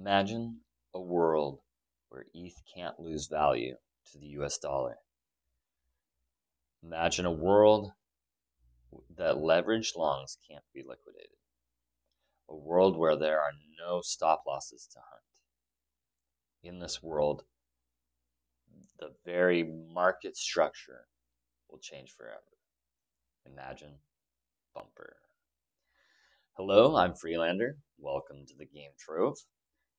Imagine a world where ETH can't lose value to the US dollar. Imagine a world that leveraged longs can't be liquidated. A world where there are no stop losses to hunt. In this world, the very market structure will change forever. Imagine Bumper. Hello, I'm Freelander. Welcome to the Game Trove.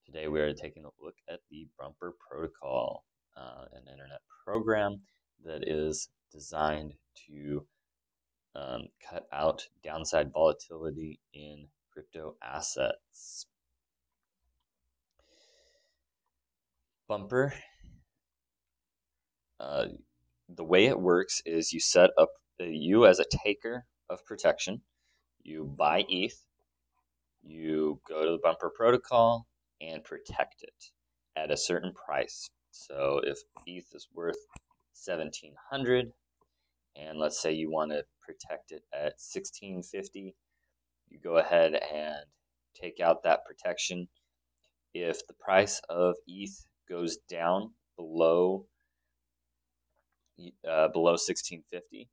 Today we are taking a look at the Bumper Protocol, an internet program that is designed to cut out downside volatility in crypto assets. Bumper, the way it works is you set up you as a taker of protection. You buy ETH, you go to the Bumper Protocol and protect it at a certain price. So if ETH is worth 1,700, and let's say you want to protect it at 1,650, you go ahead and take out that protection. If the price of ETH goes down below 1,650,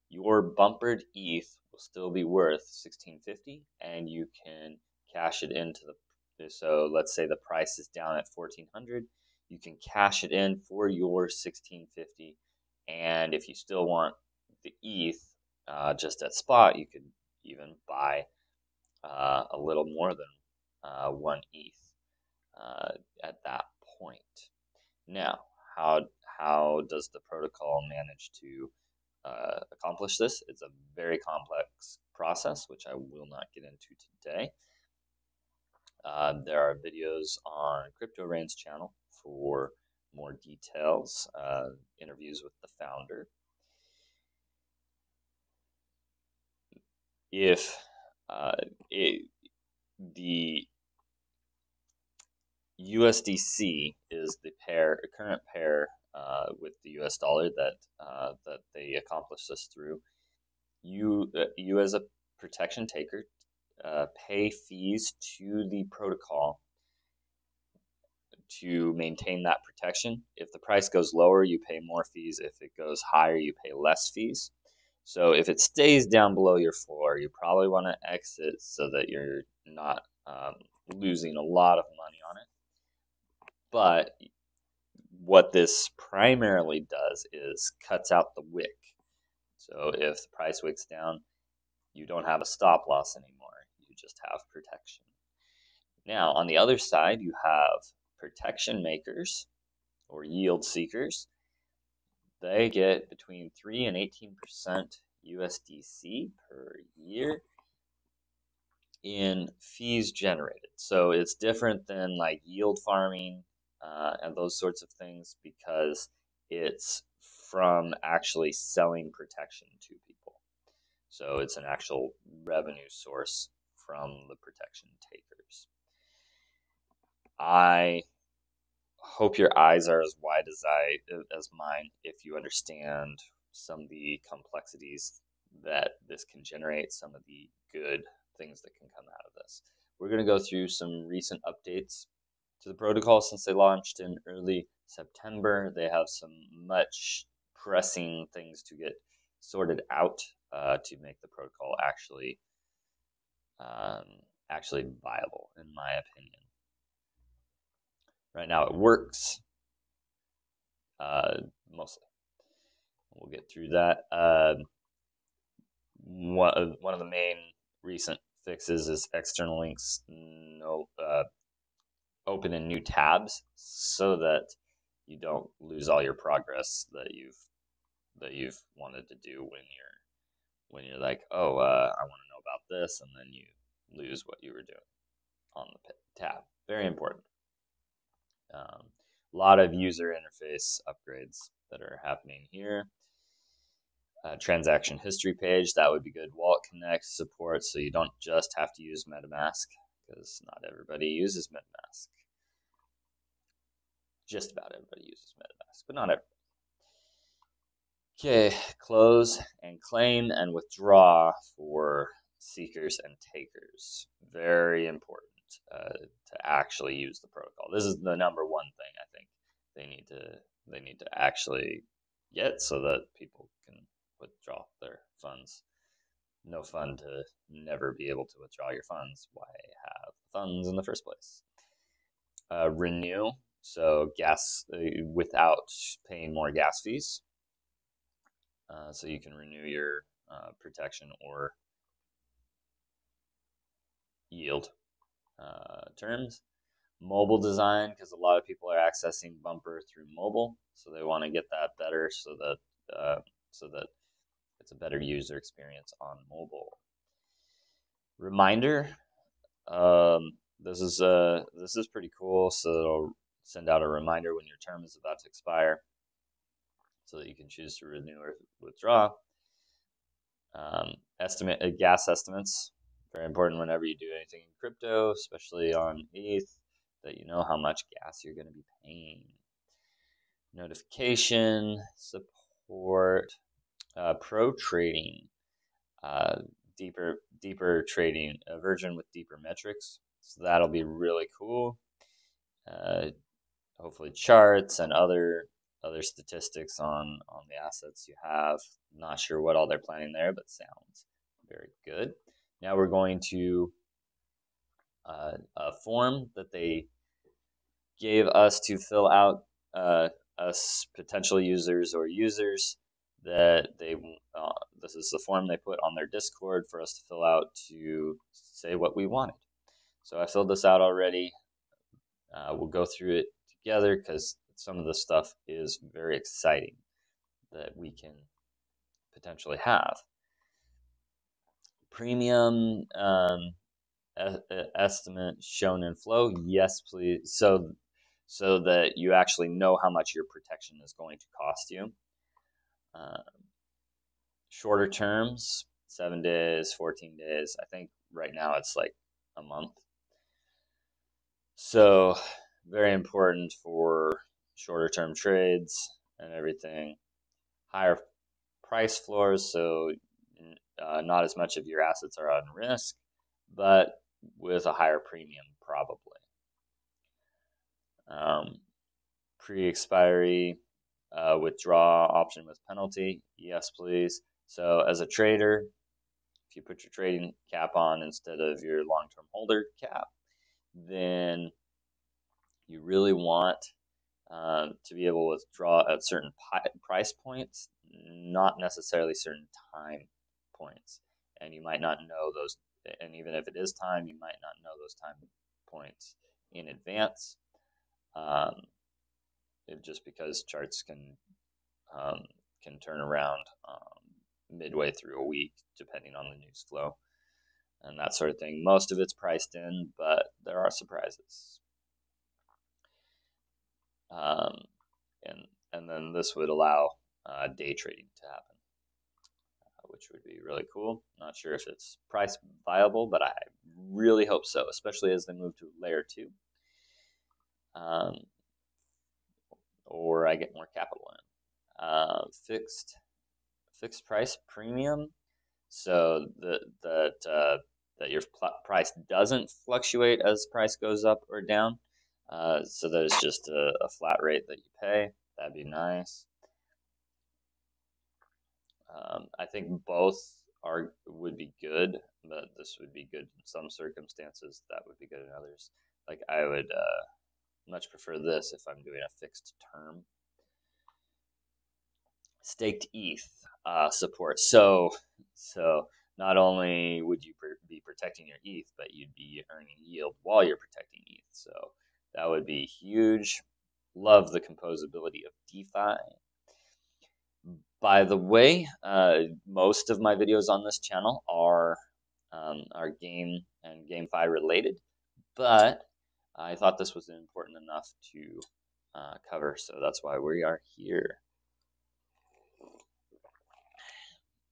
your bumpered ETH will still be worth 1,650, and you can cash it into the. So let's say the price is down at 1,400, you can cash it in for your 1,650, and if you still want the ETH just at spot, you could even buy a little more than 1 ETH at that point. Now, how does the protocol manage to accomplish this? It's a very complex process, which I will not get into today. There are videos on Crypto Rain's channel for more details, interviews with the founder. If the USDC is the current pair with the US dollar that they accomplish this through, you as a protection taker pay fees to the protocol to maintain that protection. If the price goes lower, you pay more fees. If it goes higher, you pay less fees. So if it stays down below your floor, you probably want to exit so that you're not losing a lot of money on it. But what this primarily does is cuts out the wick. So if the price wicks down, you don't have a stop loss anymore. You just have protection. Now, on the other side, you have protection makers or yield seekers. They get between 3 and 18% USDC per year in fees generated. So it's different than like yield farming and those sorts of things because it's from actually selling protection to people. So it's an actual revenue source from the protection takers. I hope your eyes are as wide as mine if you understand some of the complexities that this can generate, some of the good things that can come out of this. We're going to go through some recent updates to the protocol since they launched in early September. They have some much pressing things to get sorted out to make the protocol actually viable, in my opinion. Right now it works, mostly. We'll get through that. One of the main recent fixes is external links open in new tabs so that you don't lose all your progress that you've wanted to do when you're like, oh, I want to know about this, and then you lose what you were doing on the tab. Very important. A lot of user interface upgrades that are happening here. Transaction history page, that would be good. Wallet Connect support, so you don't just have to use MetaMask, because not everybody uses MetaMask. Just about everybody uses MetaMask, but not everybody. Okay, close and claim and withdraw for seekers and takers. Very important to actually use the protocol. This is the number one thing I think they need to actually get so that people can withdraw their funds. No fun to never be able to withdraw your funds. Why have funds in the first place? Renew, so gas without paying more gas fees. So you can renew your protection or yield terms. Mobile design, because a lot of people are accessing bumper through mobile, so they want to get that better so that it's a better user experience on mobile. Reminder, this is pretty cool. So it'll send out a reminder when your term is about to expire, so that you can choose to renew or withdraw. Estimate gas estimates, very important whenever you do anything in crypto, especially on ETH, that you know how much gas you're going to be paying. Notification support, pro trading, deeper trading, a version with deeper metrics. So that'll be really cool. Hopefully charts and other statistics on the assets you have. Not sure what all they're planning there, but sounds very good. Now we're going to a form that they gave us to fill out, us potential users or users that they this is the form they put on their Discord for us to fill out to say what we wanted. So I filled this out already. We'll go through it together because some of the stuff is very exciting that we can potentially have. Premium estimate shown in flow, yes please, so that you actually know how much your protection is going to cost you. Shorter terms, 7 days, 14 days. I think right now it's like a month. So very important for shorter term trades and everything. Higher price floors, so not as much of your assets are on risk, but with a higher premium probably. Pre-expiry withdraw option with penalty, yes please. So as a trader, if you put your trading cap on instead of your long-term holder cap, then you really want to be able to withdraw at certain price points, not necessarily certain time points. And you might not know those, and even if it is time, you might not know those time points in advance. Just because charts can turn around midway through a week, depending on the news flow and that sort of thing. Most of it's priced in, but there are surprises. And then this would allow day trading to happen, which would be really cool. Not sure if it's price viable, but I really hope so, especially as they move to layer 2. Or I get more capital in. Fixed price premium, so that your price doesn't fluctuate as price goes up or down. So there's just a flat rate that you pay. That'd be nice. I think both would be good, but this would be good in some circumstances. That would be good in others. Like I would much prefer this if I'm doing a fixed term. Staked ETH support. So not only would you be protecting your ETH, but you'd be earning yield while you're protecting ETH. So that would be huge. Love the composability of DeFi. By the way, most of my videos on this channel are game and GameFi related, but I thought this was important enough to cover, so that's why we are here.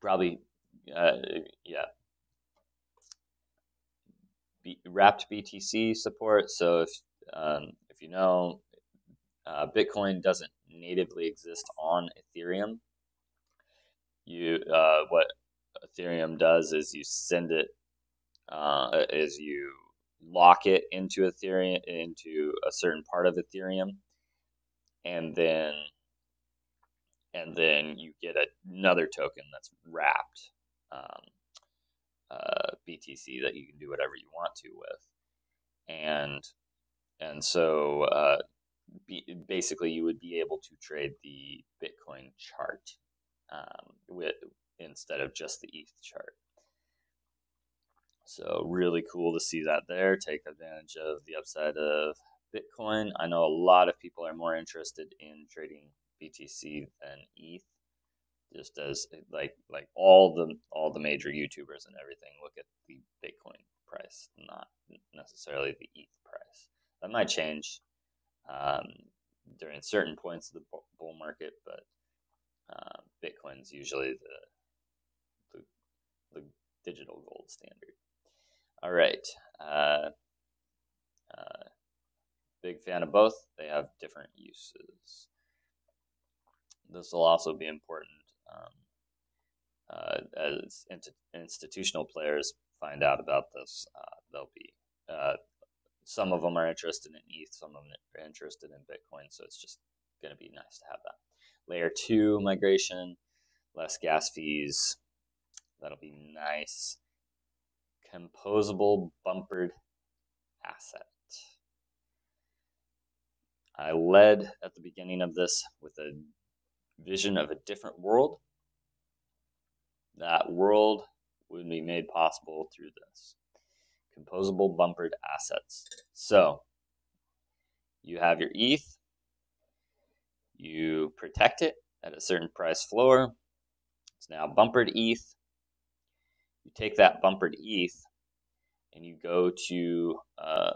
Probably, yeah. Wrapped BTC support. So if you know, Bitcoin doesn't natively exist on Ethereum. What Ethereum does is you send it, is you lock it into Ethereum, into a certain part of Ethereum, and then you get another token that's wrapped BTC that you can do whatever you want to with, and so basically you would be able to trade the Bitcoin chart with instead of just the ETH chart. So really cool to see that there. Take advantage of the upside of Bitcoin. I know a lot of people are more interested in trading BTC than ETH, just as like all the major YouTubers and everything look at the Bitcoin price, not necessarily the ETH price. That might change during certain points of the bull market, but Bitcoin's usually the digital gold standard. All right. Big fan of both. They have different uses. This will also be important as institutional players find out about this. They'll be some of them are interested in ETH, some of them are interested in Bitcoin. So it's just going to be nice to have that. Layer 2 migration, less gas fees. That'll be nice. Composable bumpered asset. I led at the beginning of this with a vision of a different world. That world would be made possible through this. Composable bumpered assets. So you have your ETH, you protect it at a certain price floor. It's now bumpered ETH. You take that bumpered ETH and you go to a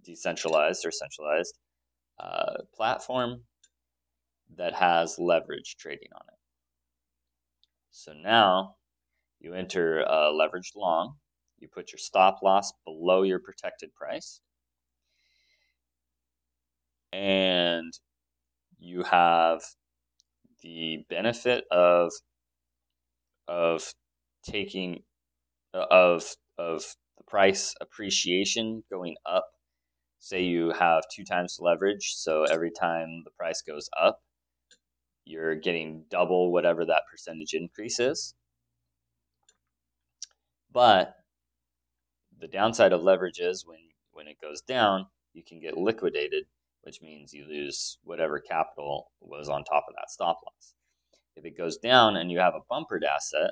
decentralized or centralized platform that has leverage trading on it. So now you enter a leveraged long, you put your stop loss below your protected price, and you have the benefit of taking of the price appreciation going up. Say you have 2 times leverage, so every time the price goes up, you're getting double whatever that percentage increase is. But the downside of leverage is when it goes down, you can get liquidated, which means you lose whatever capital was on top of that stop loss. If it goes down and you have a bumpered asset,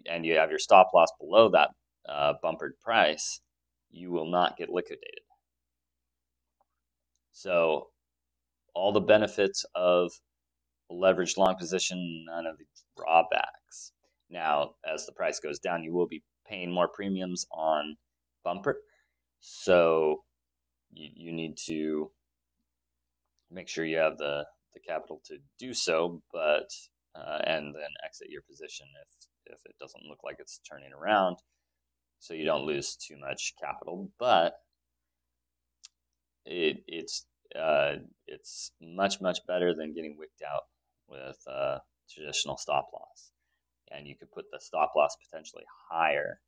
and you have your stop loss below that bumpered price, you will not get liquidated. So all the benefits of a leveraged long position, none of the drawbacks. Now, as the price goes down, you will be paying more premiums on bumper. So you need to make sure you have the capital to do so, but and then exit your position if it doesn't look like it's turning around, so you don't lose too much capital. But it's much better than getting wicked out with traditional stop loss, and you could put the stop loss potentially higher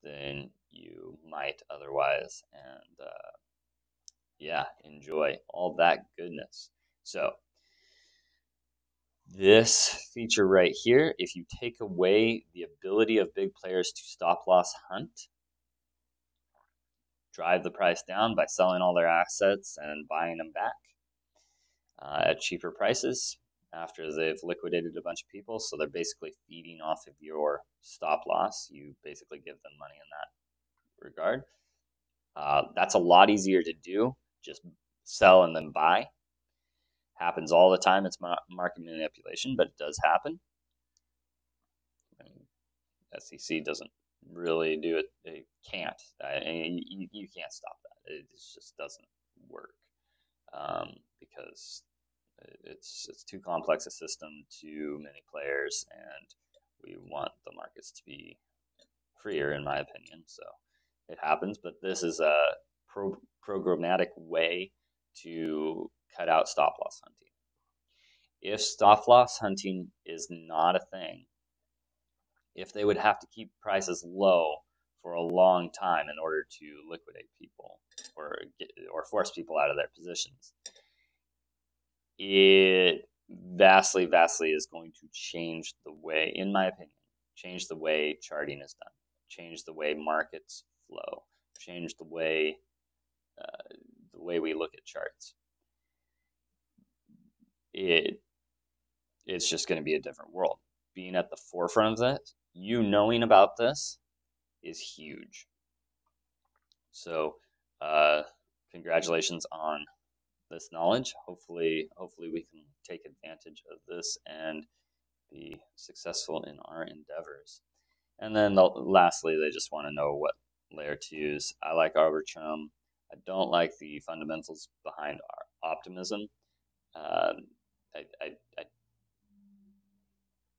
than you might otherwise, and yeah, enjoy all that goodness. So this feature right here, if you take away the ability of big players to stop loss hunt, drive the price down by selling all their assets and buying them back at cheaper prices after they've liquidated a bunch of people, so they're basically feeding off of your stop loss. You basically give them money in that regard. That's a lot easier to do. Just sell and then buy. Happens all the time. It's market manipulation, but it does happen. SEC doesn't really do it. It can't. You can't stop that. It just doesn't work because it's too complex a system, too many players, and we want the markets to be freer, in my opinion. So it happens, but this is a programmatic way to cut out stop loss hunting. If stop loss hunting is not a thing, if they would have to keep prices low for a long time in order to liquidate people or force people out of their positions, it vastly is going to change the way, in my opinion, change the way charting is done, change the way markets flow, change the way we look at charts. It's just going to be a different world. Being at the forefront of that, knowing about this is huge. So, congratulations on this knowledge. Hopefully we can take advantage of this and be successful in our endeavors. And then lastly, they just want to know what layer 2s. I like Arbitrum. I don't like the fundamentals behind our optimism. I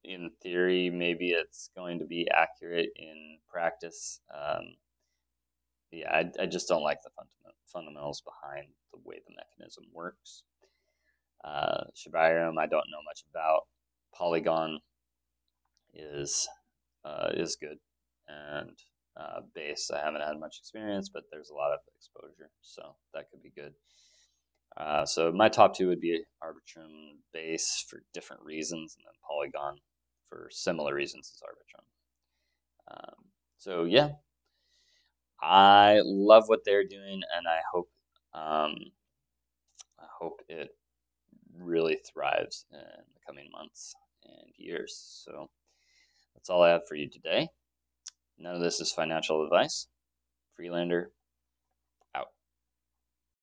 in theory, maybe it's going to be accurate. In practice, yeah, I just don't like the fundamentals behind the way the mechanism works. Shibarium, I don't know much about. Polygon is good, and Base, I haven't had much experience, but there's a lot of exposure, so that could be good. So my top 2 would be Arbitrum, Base for different reasons, and then Polygon for similar reasons as Arbitrum. So yeah, I love what they're doing, and I hope it really thrives in the coming months and years. So that's all I have for you today. None of this is financial advice. Freelander,